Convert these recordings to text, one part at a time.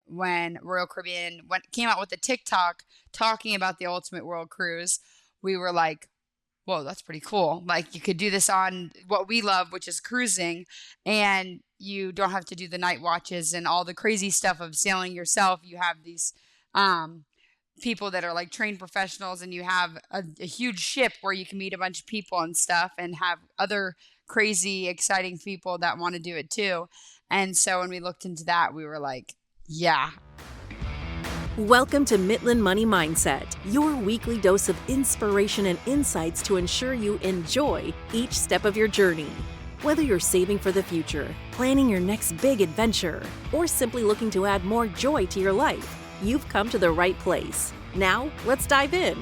when Royal Caribbean came out with the TikTok talking about the Ultimate World Cruise, we were like, whoa, that's pretty cool. Like you could do this on what we love, which is cruising, and you don't have to do the night watches and all the crazy stuff of sailing yourself. You have these um, people that are like trained professionals, and you have a huge ship where you can meet a bunch of people and stuff and have other crazy, exciting people that want to do it too. And so when we looked into that, we were like, yeah. Welcome to Mitlin Money Mindset, your weekly dose of inspiration and insights to ensure you enjoy each step of your journey. Whether you're saving for the future, planning your next big adventure, or simply looking to add more joy to your life, you've come to the right place. Now, let's dive in.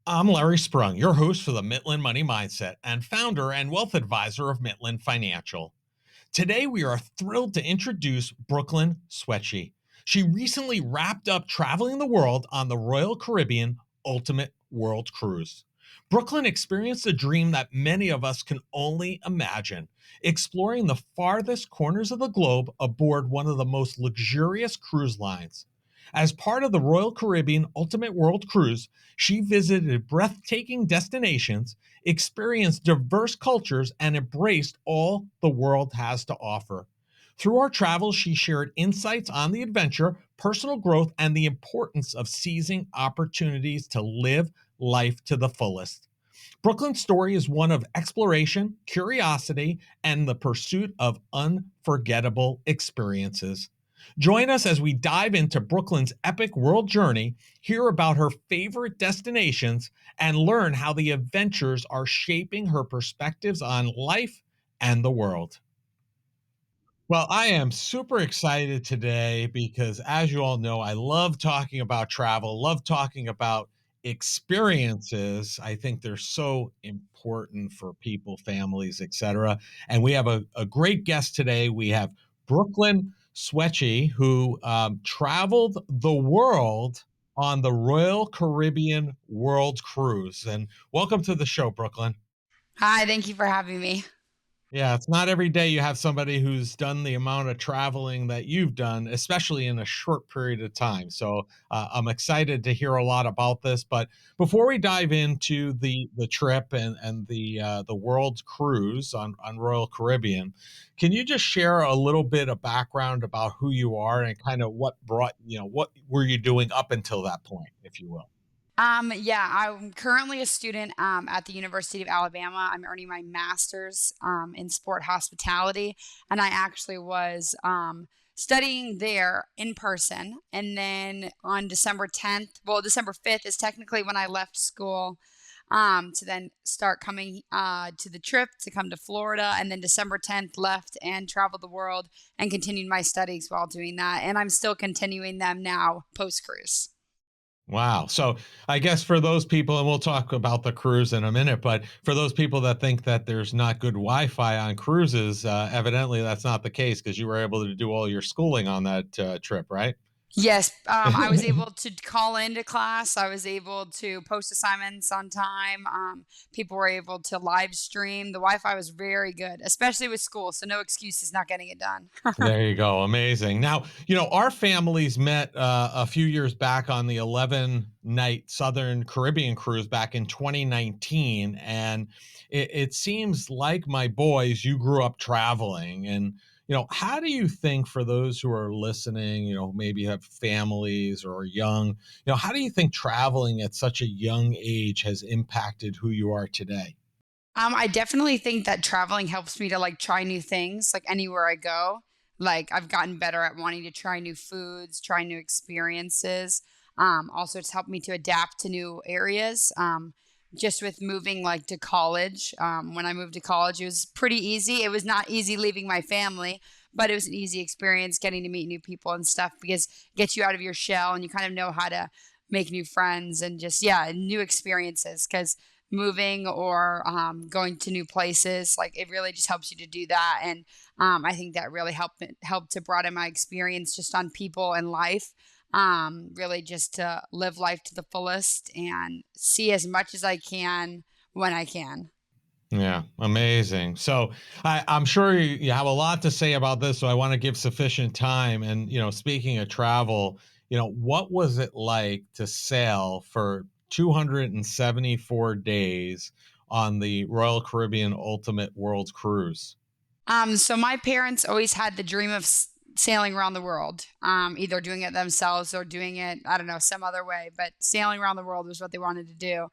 I'm Larry Sprung, your host for the Mitlin Money Mindset and founder and wealth advisor of Mitlin Financial. Today, we are thrilled to introduce Brooklyn Schwetje. She recently wrapped up traveling the world on the Royal Caribbean Ultimate World Cruise. Brooklyn experienced a dream that many of us can only imagine, exploring the farthest corners of the globe aboard one of the most luxurious cruise lines. As part of the Royal Caribbean Ultimate World Cruise, she visited breathtaking destinations, experienced diverse cultures, and embraced all the world has to offer. Through our travels, she shared insights on the adventure, personal growth, and the importance of seizing opportunities to live life to the fullest. Brooklyn's story is one of exploration, curiosity, and the pursuit of unforgettable experiences. Join us as we dive into Brooklyn's epic world journey, hear about her favorite destinations, and learn how the adventures are shaping her perspectives on life and the world. Well, I am super excited today because, as you all know, I love talking about travel, love talking about experiences. I think they're so important for people, families, etc. And we have a great guest today. We have Brooklyn Schwetje, who traveled the world on the Royal Caribbean World Cruise. And welcome to the show, Brooklyn. Hi, thank you for having me. Yeah, it's not every day you have somebody who's done the amount of traveling that you've done, especially in a short period of time. So I'm excited to hear a lot about this. But before we dive into the trip and the world cruise on Royal Caribbean, can you just share a little bit of background about who you are and kind of what brought, what were you doing up until that point, if you will? Yeah, I'm currently a student at the University of Alabama. I'm earning my master's in sport hospitality, and I actually was studying there in person. And then on December 10th, well, December 5th is technically when I left school to then start coming to the trip to come to Florida. And then December 10th left and traveled the world and continued my studies while doing that. And I'm still continuing them now post cruise. Wow. So I guess for those people, and we'll talk about the cruise in a minute, but for those people that think that there's not good Wi-Fi on cruises, evidently that's not the case because you were able to do all your schooling on that trip, right? Yes, I was able to call into class. I was able to post assignments on time. People were able to live stream. The Wi-Fi was very good, especially with school. So no excuses not getting it done. There you go. Amazing. Now, our families met a few years back on the 11-night Southern Caribbean cruise back in 2019. And it seems like my boys, you grew up traveling. And, how do you think for those who are listening, maybe have families or are young, how do you think traveling at such a young age has impacted who you are today? I definitely think that traveling helps me to like try new things, like anywhere I go. Like I've gotten better at wanting to try new foods, try new experiences. Also, it's helped me to adapt to new areas. Just with moving like to college. When I moved to college, it was pretty easy. It was not easy leaving my family, but it was an easy experience getting to meet new people and stuff because it gets you out of your shell and you kind of know how to make new friends and just, yeah, new experiences. Because moving or going to new places, like it really just helps you to do that. And I think that really helped to broaden my experience just on people and life. Really just to live life to the fullest and see as much as I can when I can. Yeah, amazing. So I'm sure you have a lot to say about this, so I want to give sufficient time. And, speaking of travel, what was it like to sail for 274 days on the Royal Caribbean Ultimate World Cruise? So my parents always had the dream of sailing around the world, either doing it themselves or doing it, I don't know, some other way, but sailing around the world was what they wanted to do.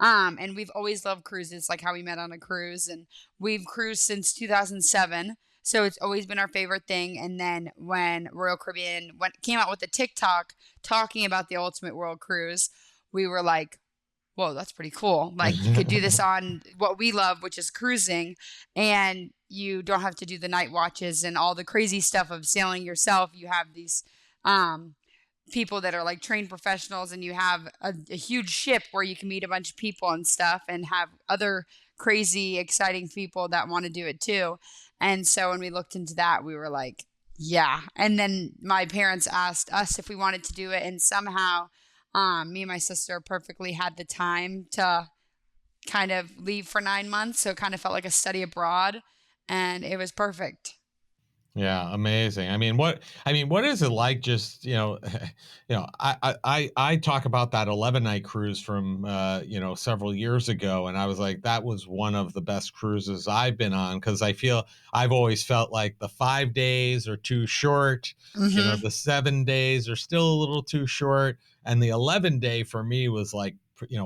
And we've always loved cruises, like how we met on a cruise, and we've cruised since 2007. So it's always been our favorite thing. And then when Royal Caribbean came out with the TikTok talking about the Ultimate World Cruise, we were like, whoa, that's pretty cool. Like you could do this on what we love, which is cruising, and you don't have to do the night watches and all the crazy stuff of sailing yourself. You have these um, people that are like trained professionals, and you have a huge ship where you can meet a bunch of people and stuff and have other crazy, exciting people that want to do it too. And so when we looked into that, we were like, yeah. And then my parents asked us if we wanted to do it, and somehow me and my sister perfectly had the time to kind of leave for 9 months. So it kind of felt like a study abroad, and it was perfect. Yeah, amazing. What is it like? Just I talk about that 11-night cruise from several years ago, and I was like, that was one of the best cruises I've been on because I've always felt like the 5 days are too short, Hmm. the 7 days are still a little too short, and the 11-day for me was like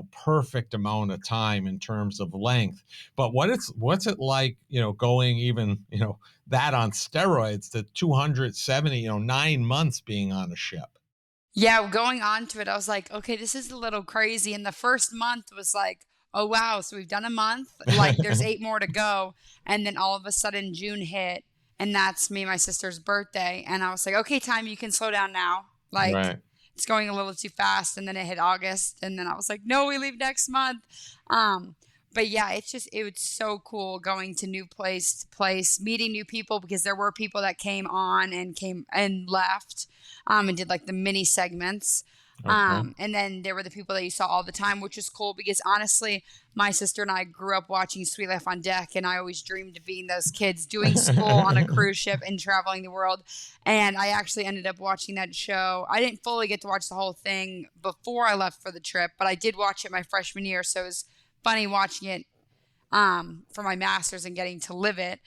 perfect amount of time in terms of length. But what's it like, going even that on steroids to 270, 9 months being on a ship. Yeah, going on to it, I was like, okay, this is a little crazy. And the first month was like, oh, wow. So we've done a month, like there's 8 more to go. And then all of a sudden, June hit, and that's me and my sister's birthday. And I was like, okay, time, you can slow down now. Like, Right. it's going a little too fast. And then it hit August. And then I was like, no, we leave next month. Um, but yeah, it was so cool going to new place to place, meeting new people, because there were people that came on and came and left, and did like the mini segments. Okay. And then there were the people that you saw all the time, which is cool because honestly, my sister and I grew up watching Sweet Life on Deck, and I always dreamed of being those kids doing school on a cruise ship and traveling the world. And I actually ended up watching that show. I didn't fully get to watch the whole thing before I left for the trip, but I did watch it my freshman year. So it was funny watching it for my master's and getting to live it.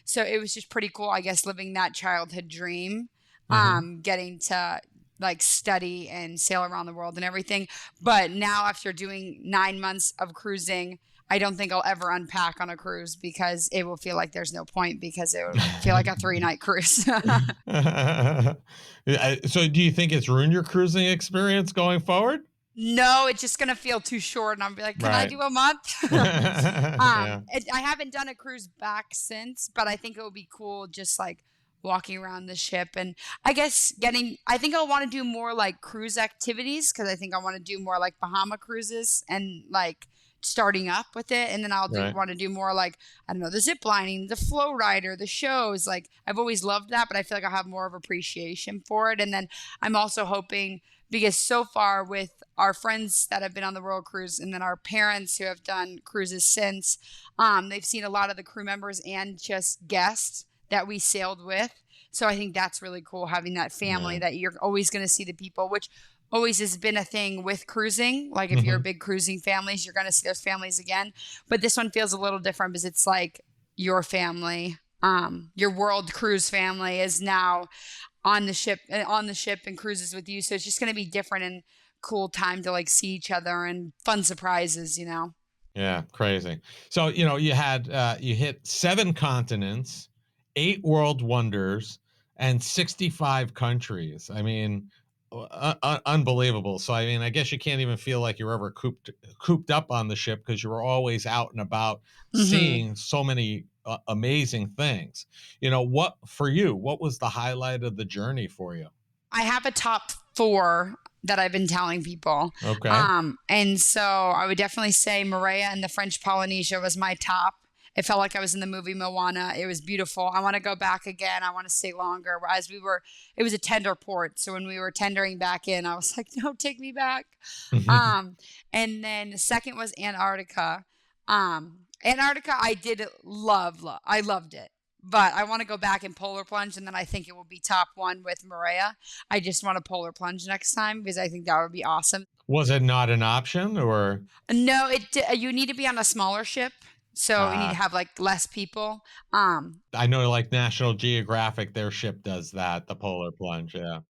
So it was just pretty cool, I guess, living that childhood dream, Hmm. getting to like study and sail around the world and everything. But now, after doing 9 months of cruising, I don't think I'll ever unpack on a cruise because it will feel like there's no point because it would feel like a 3 night cruise. So do you think it's ruined your cruising experience going forward? No, it's just gonna feel too short, and I'll be like, "Can I Right. do a month?" Yeah. I haven't done a cruise back since, but I think it would be cool just like walking around the ship, and I guess getting. I think I'll want to do more like cruise activities because I think I want to do more like Bahama cruises and like starting up with it, and then I'll do Right. want to do more like, I don't know, the zip lining, the flow rider, the shows. Like I've always loved that, but I feel like I'll have more of appreciation for it, and then I'm also hoping, because so far with our friends that have been on the World Cruise and then our parents who have done cruises since, they've seen a lot of the crew members and just guests that we sailed with. So I think that's really cool, having that family Yeah. that you're always going to see the people, which always has been a thing with cruising. Like if you're a Hmm. big cruising families, you're going to see those families again. But this one feels a little different because it's like your family, your world cruise family is now on the ship and cruises with you. So it's just going to be different and cool time to like see each other and fun surprises. Yeah, crazy. So, you hit 7 continents, 8 world wonders, and 65 countries. Unbelievable. So, I guess you can't even feel like you're ever cooped up on the ship because you were always out and about Hmm. seeing so many amazing things. What was the highlight of the journey for you? I have a top four that I've been telling people. Okay. And so I would definitely say Maria and the French Polynesia was my top. It felt like I was in the movie Moana. It was beautiful. I want to go back again. I want to stay longer. It was a tender port. So when we were tendering back in, I was like, no, take me back. And then the second was Antarctica. Antarctica, I did love. I loved it. But I want to go back and polar plunge, and then I think it will be top one with Maria. I just want to polar plunge next time because I think that would be awesome. Was it not an option or? No, you need to be on a smaller ship, so you need to Uh, have like less people. I know like National Geographic, their ship does that, the polar plunge. Yeah.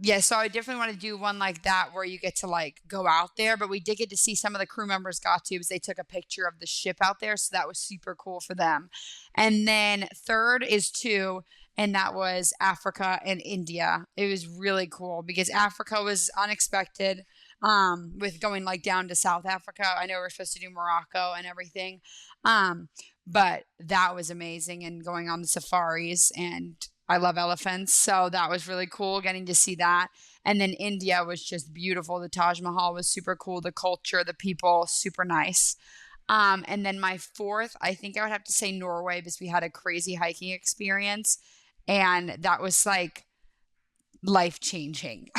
Yeah. So I definitely want to do one like that where you get to like go out there. But we did get to see some of the crew members got to because they took a picture of the ship out there, so that was super cool for them. And then third is two, and that was Africa and India. It was really cool because Africa was unexpected. With going like down to South Africa, I know we're supposed to do Morocco and everything, um, but that was amazing. And going on the safaris and I love elephants. So that was really cool getting to see that. And then India was just beautiful. The Taj Mahal was super cool. The culture, the people, super nice. And then my fourth, I think I would have to say Norway because we had a crazy hiking experience. And that was like life changing.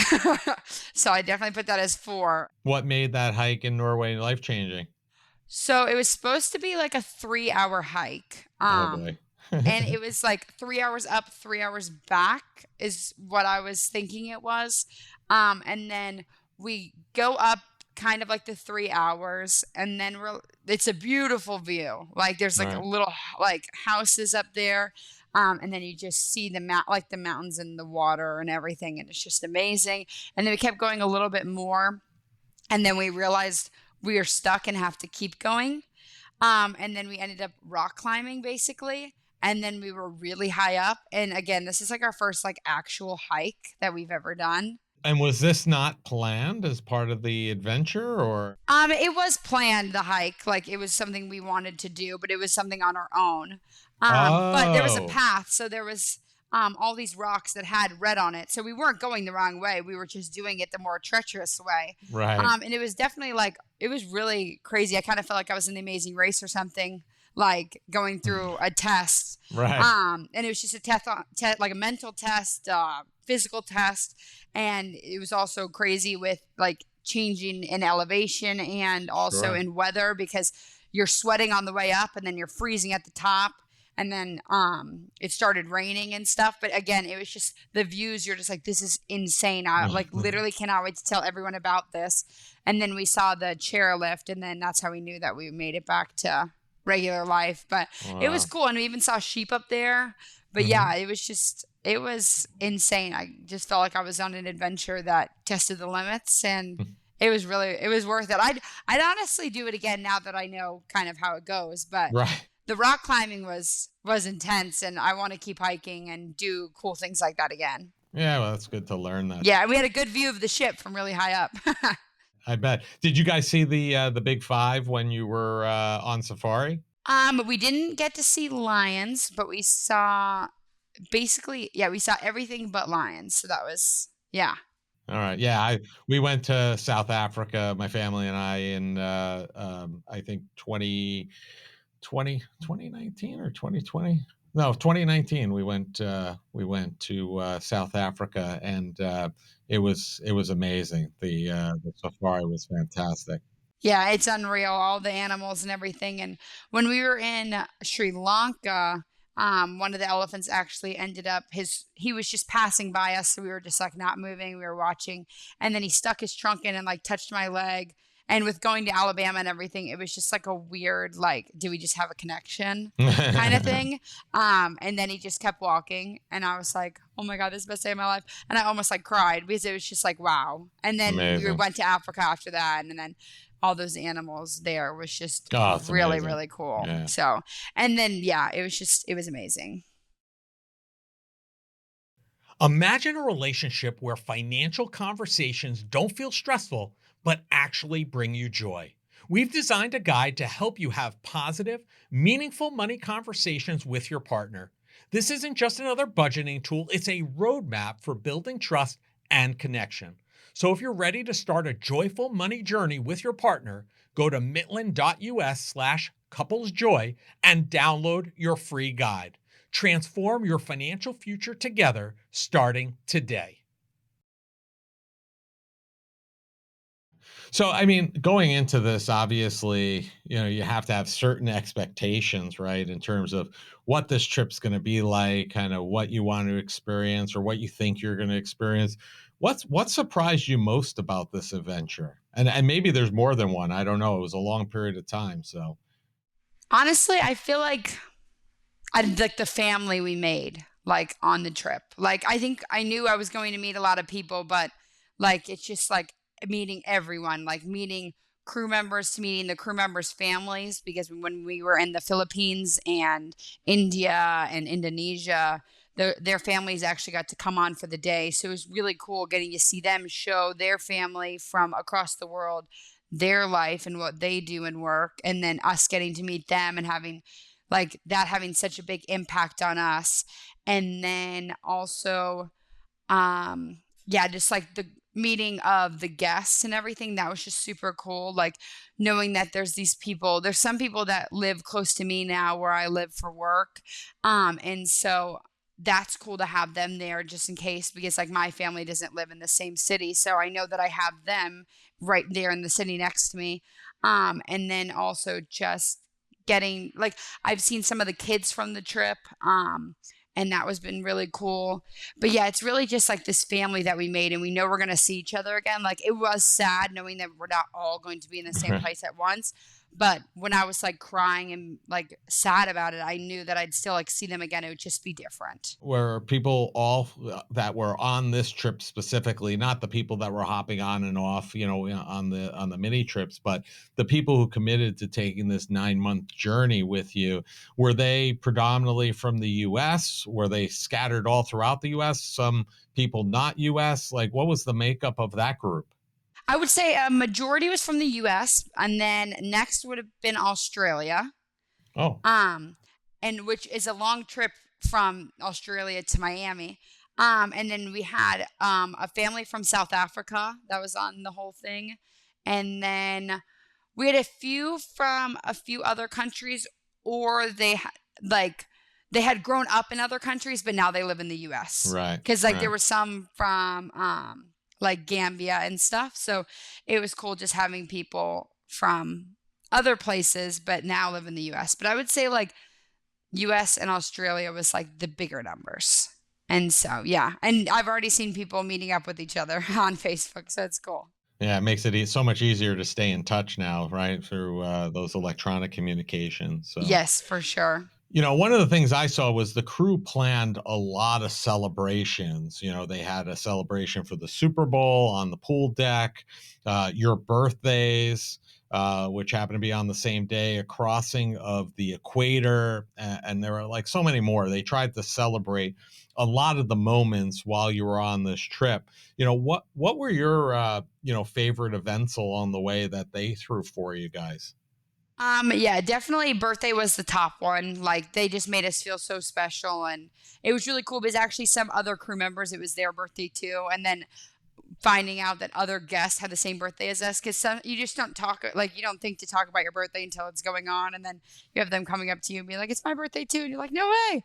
So I definitely put that as four. What made that hike in Norway life changing? So it was supposed to be like a 3 hour hike. Oh boy. And it was like 3 hours up, 3 hours back is what I was thinking it was. And then we go up kind of like the 3 hours, and then it's a beautiful view. Like there's like a Right. little like houses up there. And then you just see like the mountains and the water and everything, and it's just amazing. And then we kept going a little bit more, and then we realized we are stuck and have to keep going. And then we ended up rock climbing basically. And then we were really high up. And again, this is like our first like actual hike that we've ever done. And was this not planned as part of the adventure or? It was planned, the hike, like it was something we wanted to do, but it was something on our own. But there was a Oh, path, so there was all these rocks that had red on it. So we weren't going the wrong way. We were just doing it the more treacherous way. right. And it was definitely like it was really crazy. I kind of felt like I was in the Amazing Race or something, like going through a test. Right. And it was just a test, like a mental test, physical test, and it was also crazy with like changing in elevation and also Sure. in weather because you're sweating on the way up and then you're freezing at the top. And then it started raining and stuff. But again, it was just the views. You're just like, this is insane. I like literally cannot wait to tell everyone about this. And then we saw the chairlift, and then that's how we knew that we made it back to regular life. But it was Wow. cool. And we even saw sheep up there. But Mhm. yeah, it was insane. I just felt like I was on an adventure that tested the limits, and it was worth it. I'd honestly do it again now that I know kind of how it goes. But Right. the rock climbing was intense, and I want to keep hiking and do cool things like that again. Yeah, well, that's good to learn that. Yeah, and we had a good view of the ship from really high up. I bet. Did you guys see the Big Five when you were on safari? We didn't get to see lions, but we saw basically, yeah, we saw everything but lions. So that was, yeah. All right. Yeah, we went to South Africa, my family and I, in I think 2019 or 2020. No, 2019. We went to South Africa, and it was amazing. The safari was fantastic. Yeah, it's unreal, all the animals and everything. And when we were in Sri Lanka, one of the elephants actually ended up he was just passing by us, so we were just like not moving, we were watching, and then he stuck his trunk in and like touched my leg. And with going to Alabama and everything, it was just like a weird, like, do we just have a connection kind of thing? And then he just kept walking, and I was like, oh my God, this is the best day of my life. And I almost like cried because it was just like, wow. And then we Amazing. went to Africa after that, and then all those animals there was just Oh, it's really, amazing. really cool. Yeah. So, and then, yeah, it was amazing. Imagine a relationship where financial conversations don't feel stressful, but actually bring you joy. We've designed a guide to help you have positive, meaningful money conversations with your partner. This isn't just another budgeting tool, it's a roadmap for building trust and connection. So if you're ready to start a joyful money journey with your partner, go to mitlin.us/couplesjoy and download your free guide. Transform your financial future together starting today. So, I mean, going into this, obviously, you have to have certain expectations, right? In terms of what this trip's going to be like, kind of what you want to experience or what you think you're going to experience. What surprised you most about this adventure? And maybe there's more than one. I don't know. It was a long period of time. So, Honestly, I feel like I like the family we made like on the trip. Like I think I knew I was going to meet a lot of people, but like it's just like meeting everyone, like meeting crew members to meeting the crew members' families because when we were in the Philippines and India and Indonesia, their families actually got to come on for the day. So it was really cool getting to see them show their family from across the world their life and what they do and work, and then us getting to meet them and having like that having such a big impact on us. And then also, yeah, just like the meeting of the guests and everything, that was just super cool. Like knowing that there's some people that live close to me now where I live for work. And so that's cool to have them there just in case, because like my family doesn't live in the same city. So I know that I have them right there in the city next to me. And then also just getting like I've seen some of the kids from the trip, and that was been really cool. But yeah, it's really just like this family that we made, and we know we're going to see each other again. Like it was sad knowing that we're not all going to be in the same place at once. But when I was like crying and like sad about it, I knew that I'd still like see them again. It would just be different. were people all that were on this trip specifically, not the people that were hopping on and off, on the mini trips, but the people who committed to taking this 9-month journey with you, were they predominantly from the US? Were they scattered all throughout the US? Some people not US? Like, what was the makeup of that group? I would say a majority was from the US, and then next would have been Australia. Oh, Um, and which is a long trip from Australia to Miami. And then we had a family from South Africa that was on the whole thing. And then we had a few from a few other countries, or like they had grown up in other countries, but now they live in the US. right, Because like there right. were some from like Gambia and stuff. So it was cool just having people from other places, but now live in the US. But I would say like US and Australia was like the bigger numbers. And so, yeah. And I've already seen people meeting up with each other on Facebook. So it's cool. Yeah, it makes it so much easier to stay in touch now, right? Through those electronic communications. So, Yes, for sure. one of the things I saw was the crew planned a lot of celebrations. They had a celebration for the Super Bowl on the pool deck, your birthdays, which happened to be on the same day, a crossing of the equator, and there were like so many more. They tried to celebrate a lot of the moments while you were on this trip. What were your favorite events along the way that they threw for you guys? Yeah, definitely birthday was the top one. Like they just made us feel so special, and it was really cool because actually some other crew members, it was their birthday too. And then finding out that other guests had the same birthday as us, because some you just don't talk, like you don't think to talk about your birthday until it's going on, and then you have them coming up to you and be like, it's my birthday too, and you're like, no way.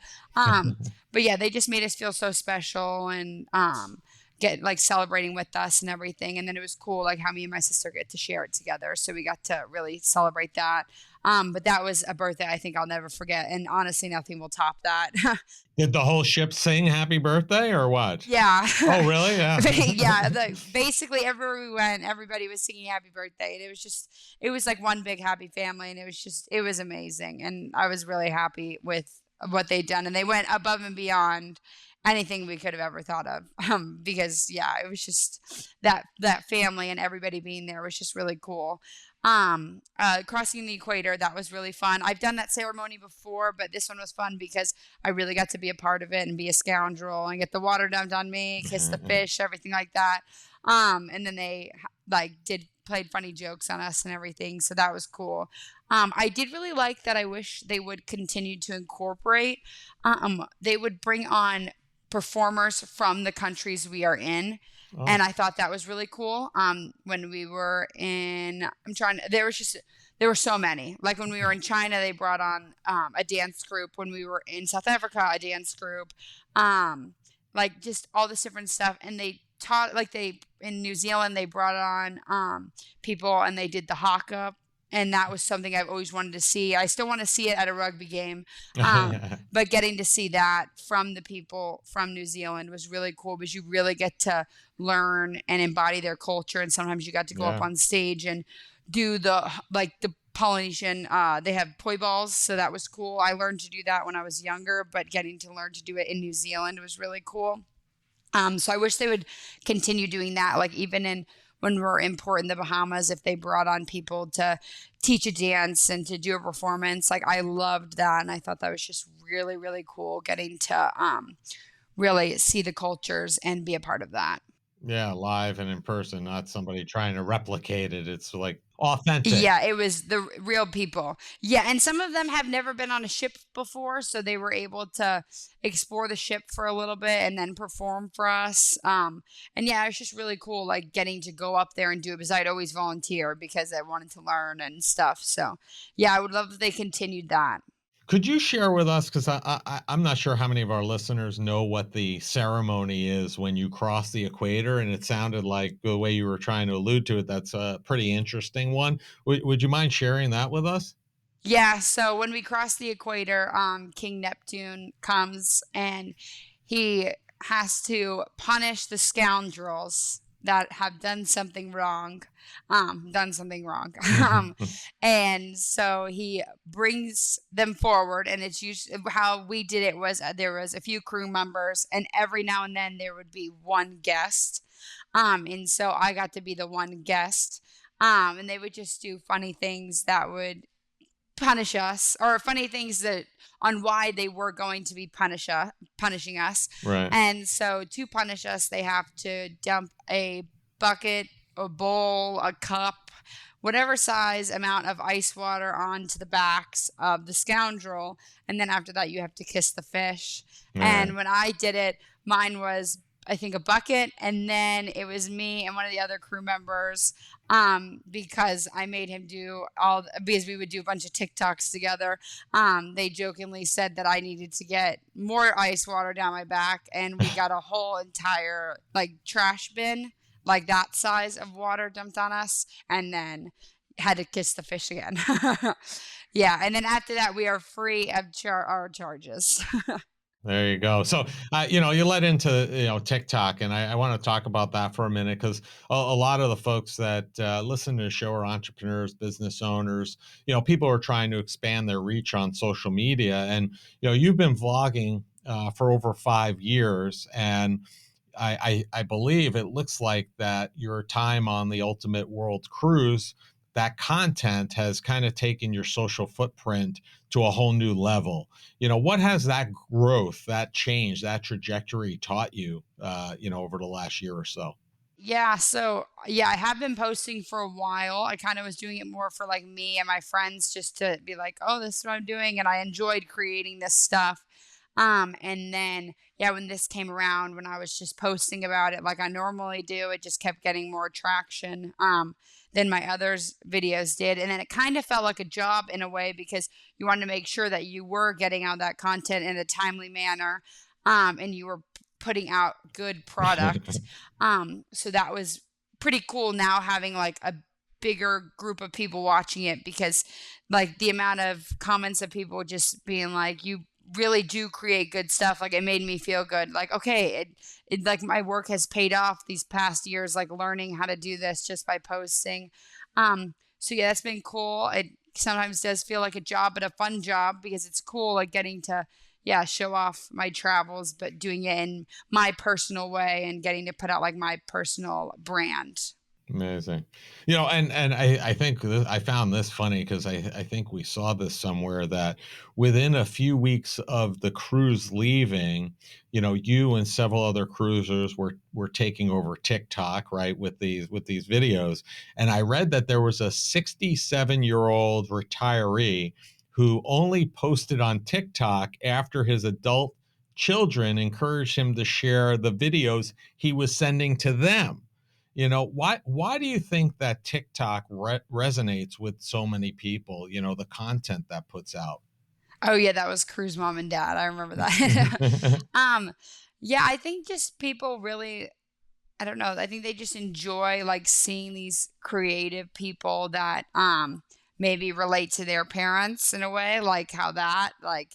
But yeah, they just made us feel so special, and get like celebrating with us and everything. And then it was cool like how me and my sister get to share it together, so we got to really celebrate that. But that was a birthday I think I'll never forget, and honestly nothing will top that. Did the whole ship sing happy birthday or what? Yeah. Oh, really? Yeah. Yeah, basically everywhere we went, everybody was singing happy birthday. And it was like one big happy family, and it was amazing. And I was really happy with what they'd done. And they went above and beyond anything we could have ever thought of. Because yeah, it was just that family and everybody being there was just really cool. Crossing the equator, that was really fun. I've done that ceremony before, but this one was fun because I really got to be a part of it and be a scoundrel and get the water dumped on me, kiss the fish, everything like that. And then they like played funny jokes on us and everything, so that was cool. I did really like that. I wish they would continue to incorporate. They would bring on performers from the countries we are in. Oh, And I thought that was really cool. When we were in, there were so many. Like when we were in China, they brought on a dance group. When we were in South Africa, a dance group. Like just all this different stuff. And taught, like in New Zealand, they brought on people and they did the haka. And that was something I've always wanted to see. I still want to see it at a rugby game. But getting to see that from the people from New Zealand was really cool because you really get to learn and embody their culture. And sometimes you got to go up Yeah. on stage and do the Polynesian, they have poi balls. So that was cool. I learned to do that when I was younger, but getting to learn to do it in New Zealand was really cool. So I wish they would continue doing that. Like even when we're in port in the Bahamas, if they brought on people to teach a dance and to do a performance, like I loved that. And I thought that was just really, really cool getting to really see the cultures and be a part of that. Yeah, live and in person, not somebody trying to replicate it. It's like authentic. Yeah, it was the real people. Yeah, and some of them have never been on a ship before, so they were able to explore the ship for a little bit and then perform for us. And yeah, it was just really cool, like getting to go up there and do it because I'd always volunteer because I wanted to learn and stuff. So yeah, I would love if they continued that. Could you share with us, because I'm not sure how many of our listeners know what the ceremony is when you cross the equator, and it sounded like the way you were trying to allude to it, that's a pretty interesting one. Would you mind sharing that with us? Yeah, so when we cross the equator, King Neptune comes and he has to punish the scoundrels that have done something wrong. Done something wrong. And so he brings them forward, and it's usually how we did it was there was a few crew members, and every now and then there would be one guest. And so I got to be the one guest. And they would just do funny things that would punish us, or funny things that on why they were going to be punishing us. Right. And so to punish us, they have to dump a bucket, a bowl, a cup, whatever size amount of ice water onto the backs of the scoundrel. And then after that, you have to kiss the fish. Yeah. And when I did it, mine was, I think, a bucket, and then it was me and one of the other crew members, because I made him do because we would do a bunch of TikToks together. They jokingly said that I needed to get more ice water down my back, and we got a whole entire like trash bin, like that size of water dumped on us, and then had to kiss the fish again. Yeah, and then after that, we are free of our charges. There you go. So, you led into, TikTok, and I want to talk about that for a minute because a lot of the folks that listen to the show are entrepreneurs, business owners, people are trying to expand their reach on social media. And, you've been vlogging for over 5 years. And I believe it looks like that your time on the Ultimate World Cruise, that content has kind of taken your social footprint to a whole new level. What has that growth, that change, that trajectory taught you, over the last year or so? Yeah, so yeah, I have been posting for a while. I kind of was doing it more for like me and my friends just to be like, oh, this is what I'm doing. And I enjoyed creating this stuff. And then, yeah, when this came around, when I was just posting about it like I normally do, it just kept getting more traction than my others videos did. And then it kind of felt like a job in a way because you wanted to make sure that you were getting out that content in a timely manner, and you were putting out good product. So that was pretty cool now having like a bigger group of people watching it because like the amount of comments of people just being like, you really do create good stuff. Like it made me feel good. Like, okay, it like my work has paid off these past years, like learning how to do this just by posting. So yeah, that's been cool. It sometimes does feel like a job, but a fun job because it's cool, like getting to, yeah, show off my travels, but doing it in my personal way and getting to put out like my personal brand. Amazing. And I think I found this funny because I think we saw this somewhere that within a few weeks of the cruise leaving, you and several other cruisers were taking over TikTok, right, with these videos. And I read that there was a 67-year-old retiree who only posted on TikTok after his adult children encouraged him to share the videos he was sending to them. Why do you think that TikTok resonates with so many people, the content that puts out? Oh yeah, that was Cruise Mom and Dad. I remember that. Yeah, I think just people really I don't know. I think they just enjoy like seeing these creative people that maybe relate to their parents in a way, like how that like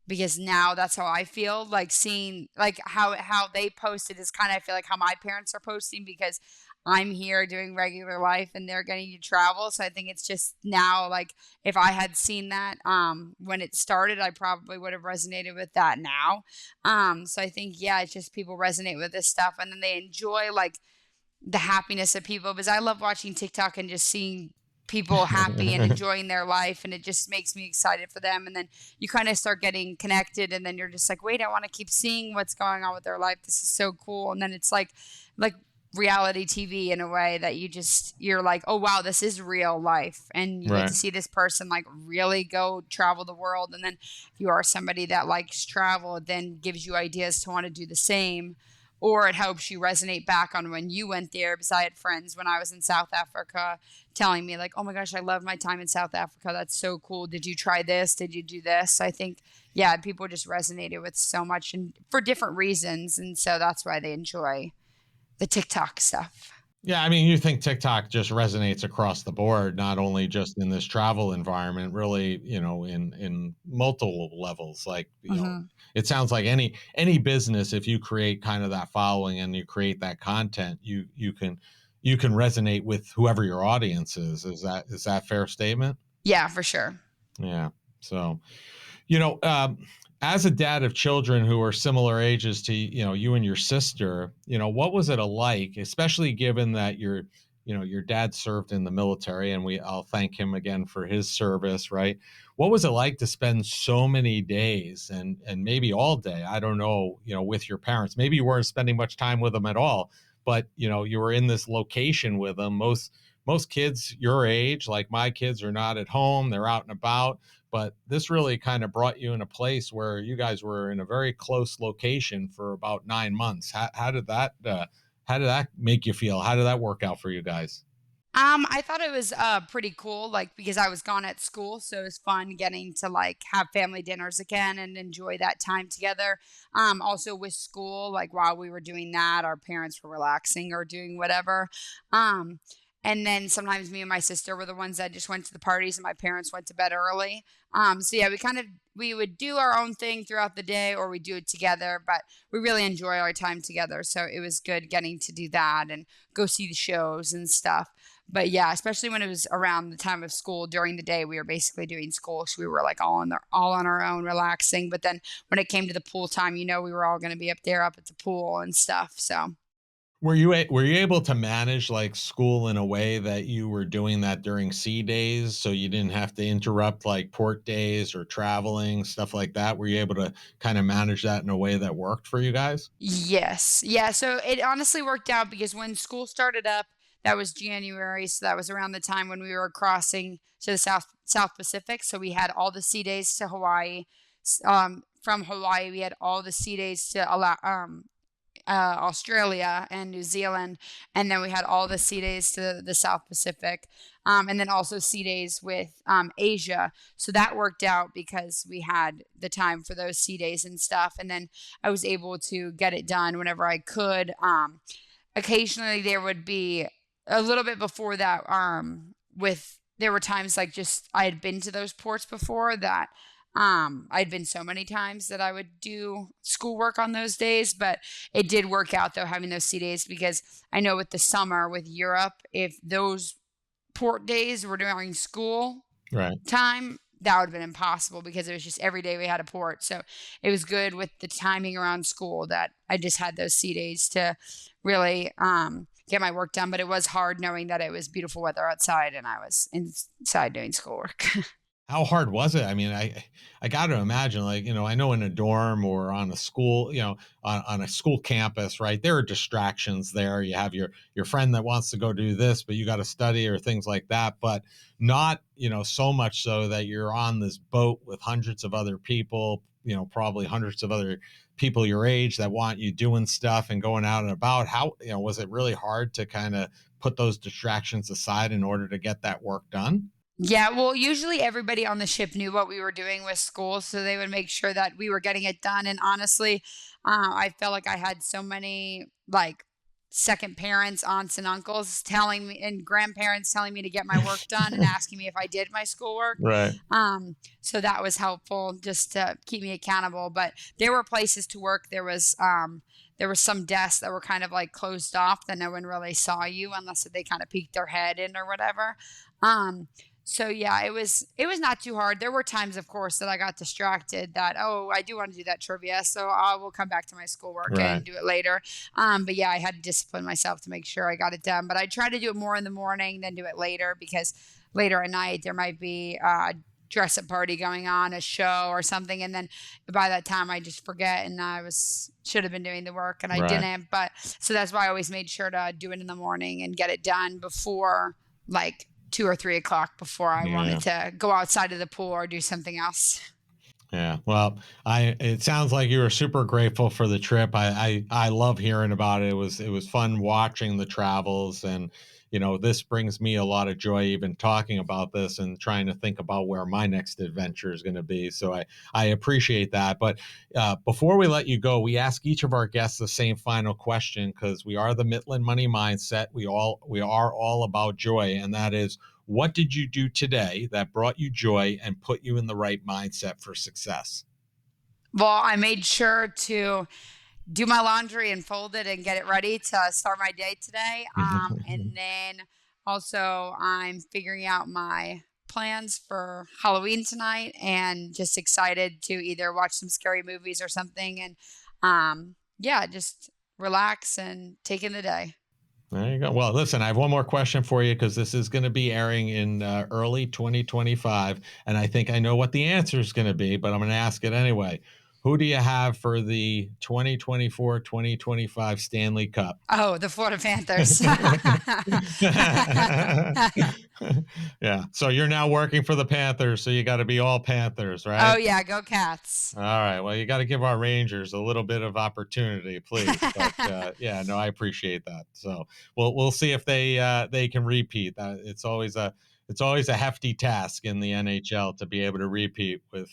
because now that's how I feel like seeing like how they posted is kind of I feel like how my parents are posting because I'm here doing regular life and they're getting to travel. So I think it's just now like if I had seen that when it started, I probably would have resonated with that now. So I think yeah, it's just people resonate with this stuff and then they enjoy like the happiness of people because I love watching TikTok and just seeing people happy and enjoying their life and it just makes me excited for them and then you kind of start getting connected and then you're just like wait I want to keep seeing what's going on with their life, this is so cool, and then it's like reality TV in a way that you're like oh wow this is real life and you get Right. to see this person like really go travel the world and then if you are somebody that likes travel it then gives you ideas to want to do the same or it helps you resonate back on when you went there because I had friends when I was in South Africa telling me like, "Oh my gosh, I love my time in South Africa. That's so cool. Did you try this? Did you do this?" I think yeah, people just resonated with so much and for different reasons and so that's why they enjoy the TikTok stuff. Yeah, I mean, you think TikTok just resonates across the board, not only just in this travel environment, really, in multiple levels. Like, Mhm. it sounds like any business, if you create kind of that following and you create that content, you can resonate with whoever your audience is. Is that fair statement? Yeah, for sure. Yeah. So, you know, um, as a dad of children who are similar ages to you and your sister, what was it like, especially given that your dad served in the military, and I'll thank him again for his service, right? What was it like to spend so many days and maybe all day, I don't know, with your parents? Maybe you weren't spending much time with them at all, but you were in this location with them. Most kids your age, like my kids, are not at home, they're out and about, but this really kind of brought you in a place where you guys were in a very close location for about 9 months. How did that make you feel? How did that work out for you guys? I thought it was pretty cool, like because I was gone at school, so it was fun getting to like have family dinners again and enjoy that time together. Also with school, like while we were doing that, our parents were relaxing or doing whatever. Um, and then sometimes me and my sister were the ones that just went to the parties, and my parents went to bed early. So yeah, we would do our own thing throughout the day, or we do it together, but we really enjoy our time together. So it was good getting to do that and go see the shows and stuff. But yeah, especially when it was around the time of school during the day, we were basically doing school. So we were like all on our own, relaxing. But then when it came to the pool time, we were all going to be up there, up at the pool and stuff. So Were you able to manage like school in a way that you were doing that during sea days, so you didn't have to interrupt like port days or traveling, stuff like that? Were you able to kind of manage that in a way that worked for you guys? yes, yeah. So it honestly worked out because when school started up, that was January. So that was around the time when we were crossing to the South Pacific. So we had all the sea days to Hawaii. From Hawaii, we had all the sea days to Australia and New Zealand, and then we had all the sea days to the South Pacific, and then also sea days with Asia. So that worked out because we had the time for those sea days and stuff, and then I was able to get it done whenever I could. Occasionally, there would be a little bit before that. With there were times like just I had been to those ports before that I'd been so many times that I would do schoolwork on those days, but it did work out though having those sea days because I know with the summer with Europe, if those port days were during school Right. time, that would have been impossible because it was just every day we had a port. So it was good with the timing around school that I just had those sea days to really get my work done. But it was hard knowing that it was beautiful weather outside and I was inside doing schoolwork. How hard was it? I mean, I got to imagine, like, I know in a dorm or on a school, on a school campus, right? There are distractions there. You have your friend that wants to go do this, but you got to study or things like that. But not, so much so that you're on this boat with hundreds of other people, probably hundreds of other people your age that want you doing stuff and going out and about. How, was it really hard to kind of put those distractions aside in order to get that work done? Yeah, well, usually everybody on the ship knew what we were doing with school, so they would make sure that we were getting it done. And honestly, I felt like I had so many like second parents, aunts and uncles telling me and grandparents telling me to get my work done and asking me if I did my schoolwork. Right. So that was helpful just to keep me accountable. But there were places to work. There was some desks that were kind of like closed off that no one really saw you unless they kind of peeked their head in or whatever. Um, so yeah, it was not too hard. There were times, of course, that I got distracted that, oh, I do want to do that trivia, so I will come back to my schoolwork Right. and do it later. But yeah, I had to discipline myself to make sure I got it done. But I try to do it more in the morning than do it later, because later at night there might be a dress up party going on, a show or something, and then by that time I just forget and I was should have been doing the work and I Right. didn't. But so that's why I always made sure to do it in the morning and get it done before like 2 or 3 o'clock, before I Yeah. wanted to go outside of the pool or do something else. Yeah. Well, it sounds like you were super grateful for the trip. I love hearing about it. It was fun watching the travels, and this brings me a lot of joy even talking about this and trying to think about where my next adventure is going to be. So I appreciate that. But before we let you go, we ask each of our guests the same final question, because we are the Mitlin Money Mindset. We are all about joy, and that is, what did you do today that brought you joy and put you in the right mindset for success? Well, I made sure to do my laundry and fold it and get it ready to start my day today. And then also I'm figuring out my plans for Halloween tonight and just excited to either watch some scary movies or something, and yeah, just relax and take in the day. There you go. Well, listen, I have one more question for you, because this is going to be airing in early 2025. And I think I know what the answer is going to be, but I'm going to ask it anyway. Who do you have for the 2024-2025 Stanley Cup? Oh, the Florida Panthers. Yeah. So you're now working for the Panthers, so you got to be all Panthers, Oh right? yeah, go Cats. All right. Well, you got to give our Rangers a little bit of opportunity, please. But yeah, no, I appreciate that. So we'll see if they can repeat. It's always a hefty task in the NHL to be able to repeat with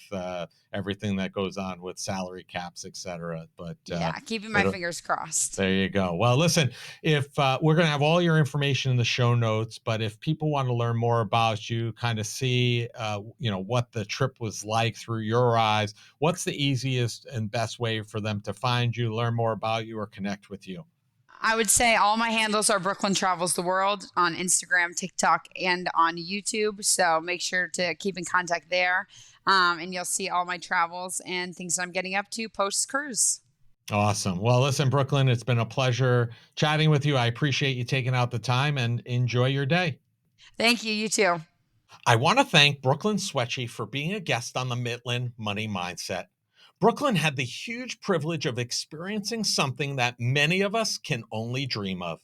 everything that goes on with salary caps, et cetera. But Yeah, keeping my it'll, fingers crossed. there you go. Well, listen, if we're going to have all your information in the show notes, but if people want to learn more about you, kind of see, what the trip was like through your eyes, what's the easiest and best way for them to find you, learn more about you, or connect with you? I would say all my handles are Brooklyn Travels the World on Instagram, TikTok, and on YouTube. So make sure to keep in contact there. And you'll see all my travels and things that I'm getting up to post cruise. Awesome. Well, listen, Brooklyn, it's been a pleasure chatting with you. I appreciate you taking out the time, and enjoy your day. Thank you. You too. I want to thank Brooklyn Schwetje for being a guest on the Mitlin Money Mindset. Brooklyn had the huge privilege of experiencing something that many of us can only dream of.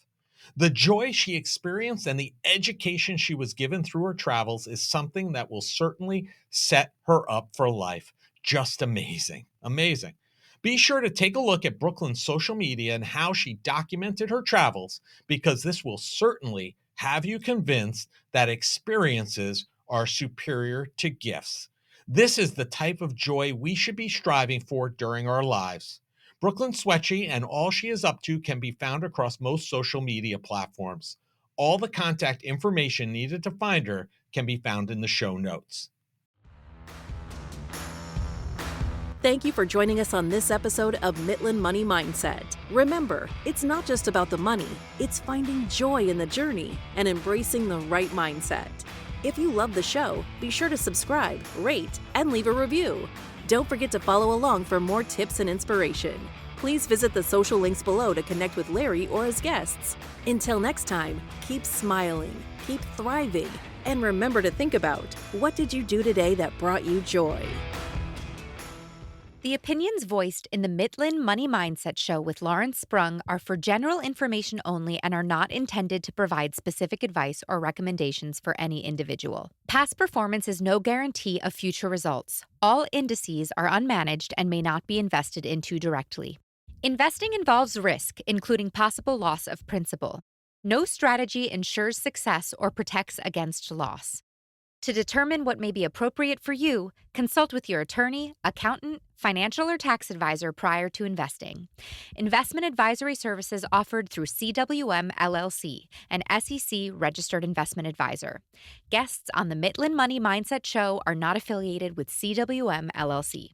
The joy she experienced and the education she was given through her travels is something that will certainly set her up for life. Just amazing. Amazing. Be sure to take a look at Brooklyn's social media and how she documented her travels, because this will certainly have you convinced that experiences are superior to gifts. This is the type of joy we should be striving for during our lives. Brooklyn Schwetje and all she is up to can be found across most social media platforms. All the contact information needed to find her can be found in the show notes. Thank you for joining us on this episode of Mitlin Money Mindset. Remember, it's not just about the money, it's finding joy in the journey and embracing the right mindset. If you love the show, be sure to subscribe, rate, and leave a review. Don't forget to follow along for more tips and inspiration. Please visit the social links below to connect with Larry or his guests. Until next time, keep smiling, keep thriving, and remember to think about, what did you do today that brought you joy? The opinions voiced in the Mitlin Money Mindset Show with Larry Sprung are for general information only and are not intended to provide specific advice or recommendations for any individual. Past performance is no guarantee of future results. All indices are unmanaged and may not be invested into directly. Investing involves risk, including possible loss of principal. No strategy ensures success or protects against loss. To determine what may be appropriate for you, consult with your attorney, accountant, financial or tax advisor prior to investing. Investment advisory services offered through CWM LLC, an SEC registered investment advisor. Guests on the Mitlin Money Mindset show are not affiliated with CWM LLC.